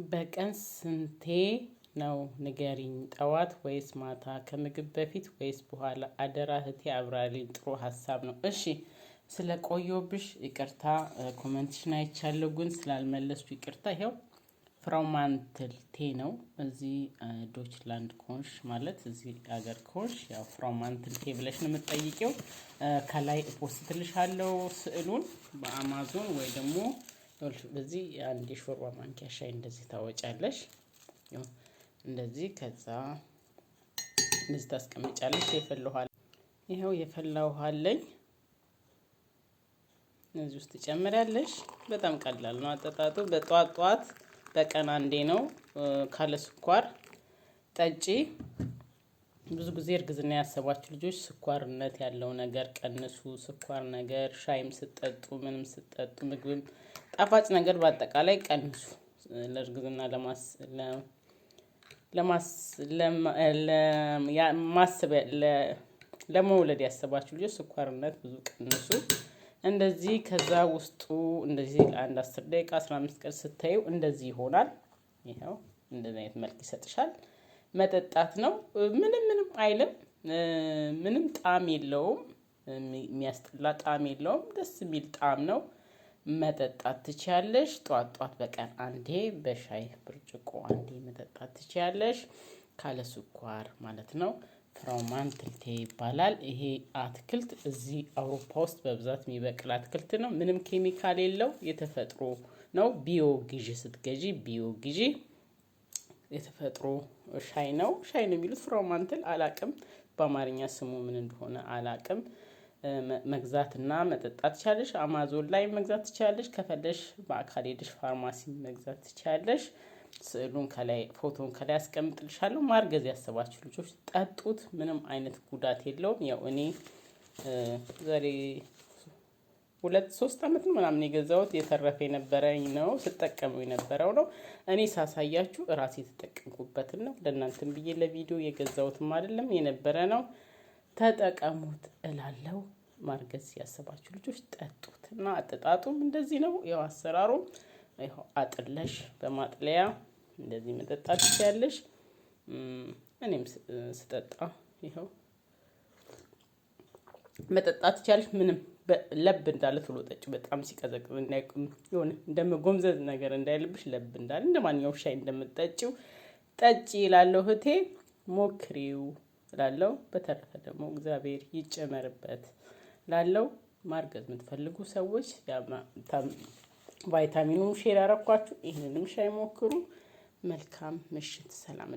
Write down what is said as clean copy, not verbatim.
በቀን ስንቴ ነው ንገሪኝ? ጠዋት ወይስ ማታ? ከምግብ በፊት ወይስ በኋላ? አደራ እህቴ አብራሪኝ። ጥሩ ሀሳብ ነው። እሺ ስለቆየሁብሽ ይቅርታ። ኮመንትሽን አይቻለሁ ግን ስላልመለስኩ ይቅርታ። ይኸው ፍራውማንትልቴ ነው። እዚህ ዶችላንድ ኮንሽ ማለት እዚህ ሀገር ኮንሽ ያው ፍራውማንትልቴ ብለሽ ነው የምትጠይቂው። ከላይ ፖስትልሻለሁ ስዕሉን በአማዞን ወይ ደግሞ በዚህ አንድ የሾርባ ማንኪያ ሻይ እንደዚህ ታወጫለሽ። እንደዚህ ከዛ እንደዚህ ታስቀምጫለሽ። የፈላ ውሃ ይኸው የፈላ ውሃ አለኝ እዚህ ውስጥ ትጨምሪያለሽ። በጣም ቀላል ነው አጠጣጡ። በጧት ጧት በቀን አንዴ ነው ካለ ስኳር ጠጪ። ብዙ ጊዜ እርግዝና ያሰባችሁ ልጆች ስኳርነት ያለው ነገር ቀንሱ። ስኳር ነገር ሻይም ስትጠጡ ምንም ስትጠጡ ምግብም ጣፋጭ ነገር በአጠቃላይ ቀንሱ። ለእርግዝና ለመውለድ ያሰባችሁ ልጆች ስኳርነት ብዙ ቀንሱ። እንደዚህ ከዛ ውስጡ እንደዚህ ለአንድ 10 ደቂቃ 15 ቀን ስታዩ እንደዚህ ይሆናል። ይሄው እንደዚህ አይነት መልክ ይሰጥሻል። መጠጣት ነው። ምንም አይልም። ምንም ጣዕም የለውም። የሚያስጠላ ጣዕም የለውም። ደስ የሚል ጣዕም ነው። መጠጣት ትችያለሽ። ጧት ጧት በቀን አንዴ በሻይ ብርጭቆ አንዴ መጠጣት ትችያለሽ። ካለ ስኳር ማለት ነው። ፍራውማንትልቴ ይባላል። ይሄ አትክልት እዚህ አውሮፓ ውስጥ በብዛት የሚበቅል አትክልት ነው። ምንም ኬሚካል የለው። የተፈጥሮ ነው። ቢዮ ግዢ ስትገዢ ቢዮ ግዢ። የተፈጥሮ ሻይ ነው። ሻይ ነው የሚሉት። ፍራውማንትል አላቅም በአማርኛ ስሙ ምን እንደሆነ አላቅም። መግዛትና መጠጣት ትችያለሽ። አማዞን ላይ መግዛት ትችያለሽ። ከፈለሽ በአካል ሄደሽ ፋርማሲ መግዛት ትችያለሽ። ስዕሉን ከላይ ፎቶን ከላይ አስቀምጥልሻለሁ። ማርገዝ ያሰባችሁ ልጆች ጠጡት። ምንም አይነት ጉዳት የለውም። ያው እኔ ዛሬ 2-3 አመት ምናምን የገዛሁት የተረፈ የነበረኝ ነው ስጠቀመው የነበረው ነው። እኔ ሳሳያችሁ ራሴ የተጠቀምኩበትን ነው። ለእናንተም ብዬ ለቪዲዮ የገዛሁትም አይደለም የነበረ ነው። ተጠቀሙት እላለሁ። ማርገዝ ያሰባችሁ ልጆች ጠጡት እና አጠጣጡም እንደዚህ ነው። ያው አሰራሩም ይኸው አጥለሽ በማጥለያ እንደዚህ መጠጣት ትችያለሽ። እኔም ስጠጣ ይኸው መጠጣት ትችያለሽ። ምንም ለብ እንዳለ ቶሎ ጠጪ። በጣም ሲቀዘቅዝ እንዳይቆም የሆነ እንደመጎምዘዝ ነገር እንዳይልብሽ ለብ እንዳለ እንደማንኛውም ሻይ እንደምትጠጪው ጠጪ እላለሁ። እህቴ ሞክሪው እላለሁ። በተረፈ ደግሞ እግዚአብሔር ይጨመርበት እላለሁ። ማርገዝ የምትፈልጉ ሰዎች ቫይታሚኑን ሼር ያረኳችሁ። ይህንንም ሻይ ሞክሩ። መልካም ምሽት። ሰላም